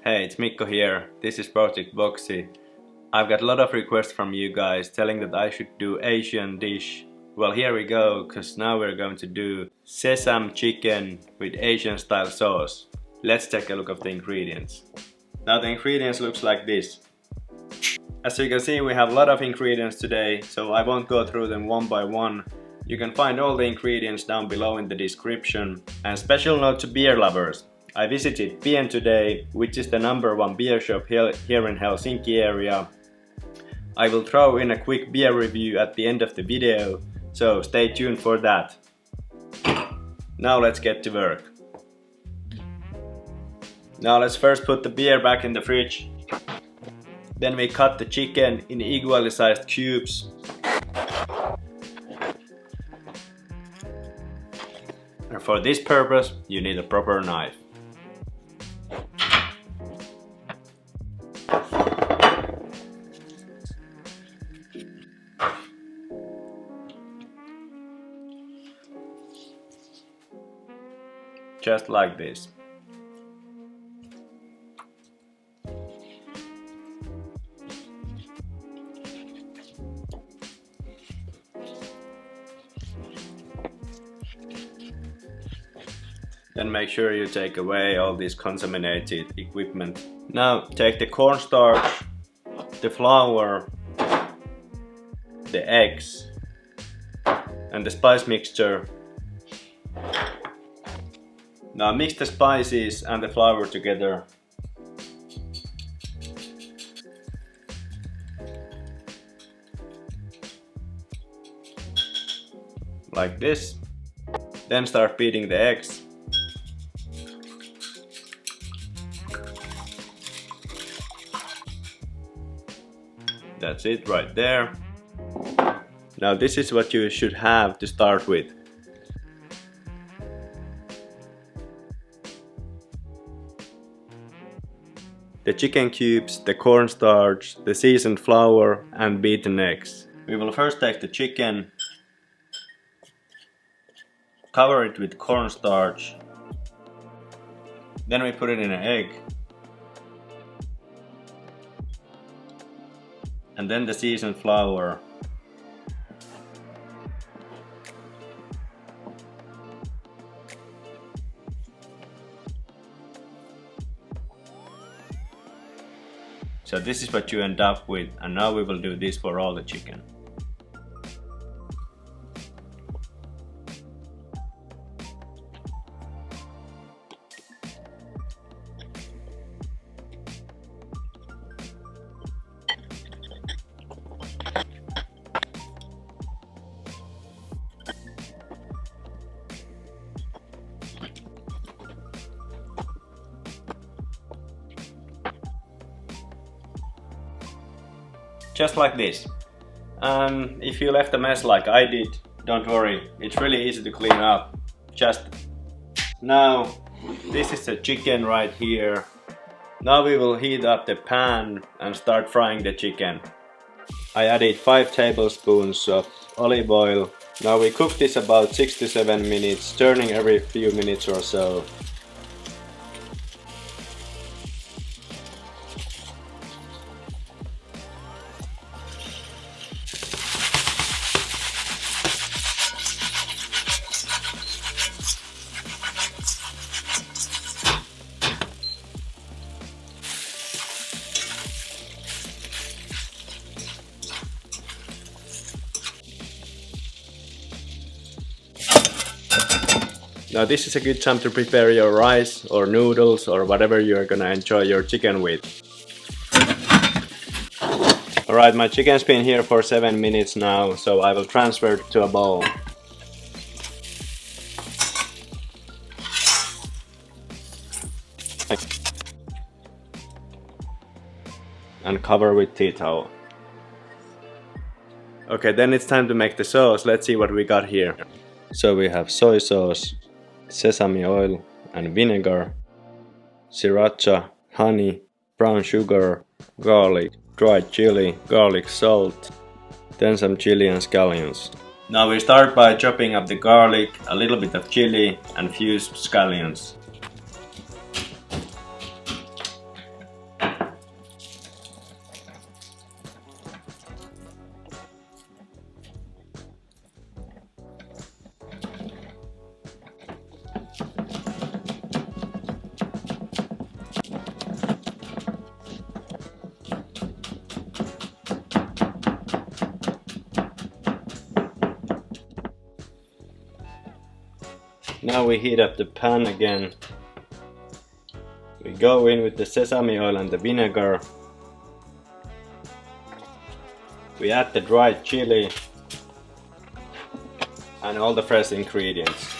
Hey, it's Mikko here. This is projectboxi. I've got a lot of requests from you guys telling that I should do Asian dish. Well, here we go, cause now we're going to do sesame chicken with Asian style sauce. Let's take a look at the ingredients. Now the ingredients looks like this. As you can see, we have a lot of ingredients today, so I won't go through them one by one. You can find all the ingredients down below in the description. And special note to beer lovers. I visited Pien today, which is the #1 beer shop here in Helsinki area. I will throw in a quick beer review at the end of the video, so stay tuned for that. Now let's get to work. Now let's first put the beer back in the fridge. Then we cut the chicken in equally sized cubes. And for this purpose, you need a proper knife. Just like this. Then make sure you take away all this contaminated equipment. Now take the cornstarch, the flour, the eggs and the spice mixture. Now mix the spices and the flour together. Like this. Then start beating the eggs. That's it right there. Now this is what you should have to start with. The chicken cubes, the cornstarch, the seasoned flour and beaten eggs. We will first take the chicken, cover it with cornstarch, then we put it in an egg, and then the seasoned flour. So this is what you end up with, and now we will do this for all the chicken. Just like this. If you left a mess like I did, don't worry, it's really easy to clean up. Now, this is the chicken right here. Now we will heat up the pan and start frying the chicken. I added 5 tablespoons of olive oil. Now we cook this about 6 to 7 minutes, turning every few minutes or so. Now this is a good time to prepare your rice or noodles or whatever you're gonna enjoy your chicken with. Alright, my chicken's been here for 7 minutes now, so I will transfer it to a bowl. And cover with tea towel. Okay, then it's time to make the sauce. Let's see what we got here. So we have soy sauce, sesame oil and vinegar, sriracha, honey, brown sugar, garlic, dried chili, garlic salt, then some chili and scallions. Now we start by chopping up the garlic, a little bit of chili and few scallions. Now we heat up the pan again. We go in with the sesame oil and the vinegar. We add the dried chili and all the fresh ingredients.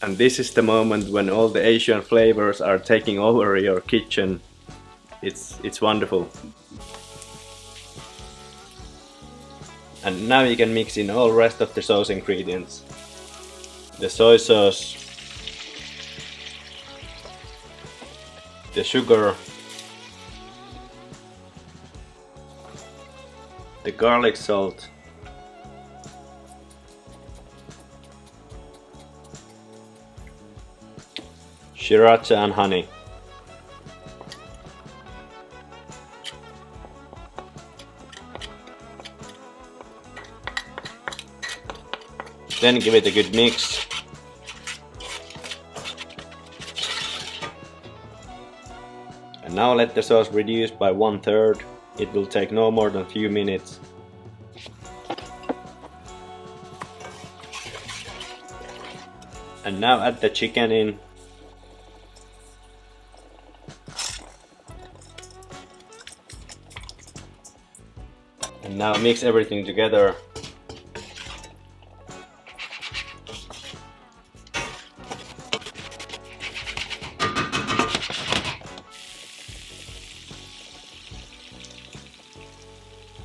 And this is the moment when all the Asian flavors are taking over your kitchen. It's wonderful. And now you can mix in all rest of the sauce ingredients. The soy sauce, the sugar, the garlic salt, sriracha and honey. Then give it a good mix. And now let the sauce reduce by 1/3. It will take no more than a few minutes. And now add the chicken in. And now mix everything together.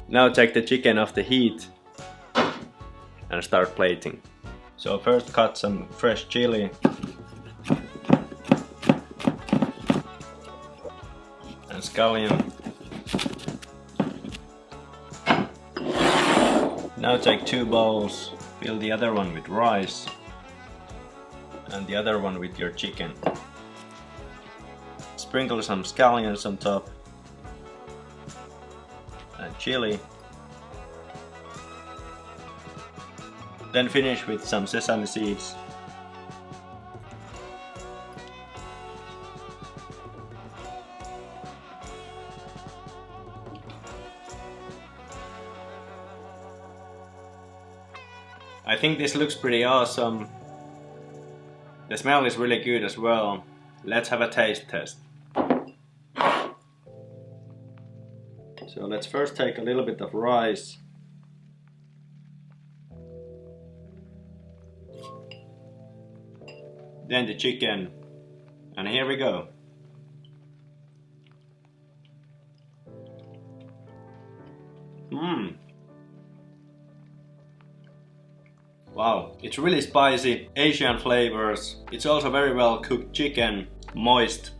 Now take the chicken off the heat and start plating. So first cut some fresh chili. And scallion. Now take 2 bowls, fill the other one with rice and the other one with your chicken. Sprinkle some scallions on top and chili. Then finish with some sesame seeds. I think this looks pretty awesome. The smell is really good as well. Let's have a taste test. So let's first take a little bit of rice. Then the chicken. And here we go. Wow, it's really spicy, Asian flavors. It's also very well cooked chicken, moist.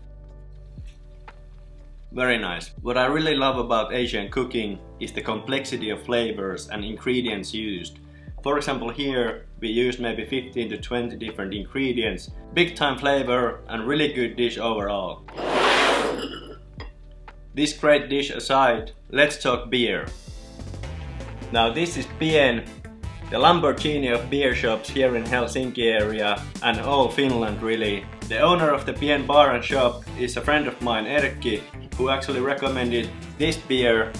Very nice. What I really love about Asian cooking is the complexity of flavors and ingredients used. For example, here we used maybe 15 to 20 different ingredients. Big time flavor and really good dish overall. This great dish aside, let's talk beer. Now this is Pien, the Lamborghini of beer shops here in Helsinki area and all Finland really. The owner of the Pien bar and shop is a friend of mine, Erkki, who actually recommended this beer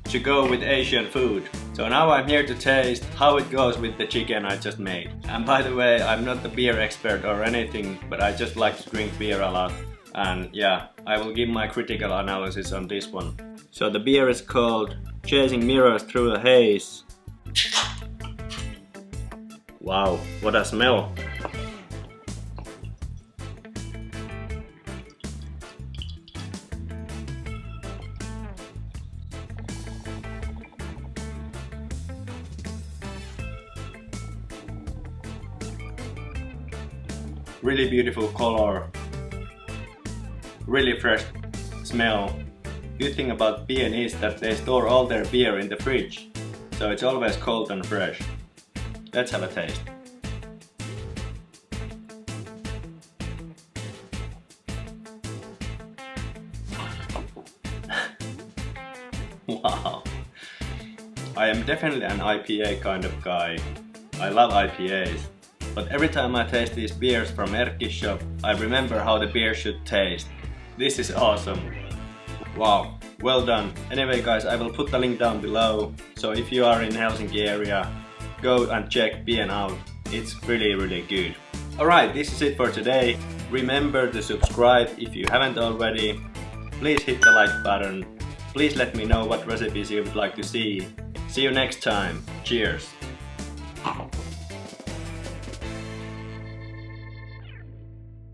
to go with Asian food. So now I'm here to taste how it goes with the chicken I just made. And by the way, I'm not a beer expert or anything, but I just like to drink beer a lot. And yeah, I will give my critical analysis on this one. So the beer is called Chasing Mirrors Through the Haze. Wow, what a smell! Really beautiful color, really fresh smell. Good thing about Pien is that they store all their beer in the fridge. so it's always cold and fresh. Let's have a taste. Wow! I am definitely an IPA kind of guy. I love IPAs. But every time I taste these beers from Erkki's shop, I remember how the beer should taste. This is awesome. Wow, well done. Anyway guys, I will put the link down below. So if you are in Helsinki area, go and check Pien out. It's really good. Alright, this is it for today. Remember to subscribe if you haven't already. Please hit the like button. Please let me know what recipes you would like to see. See you next time. Cheers!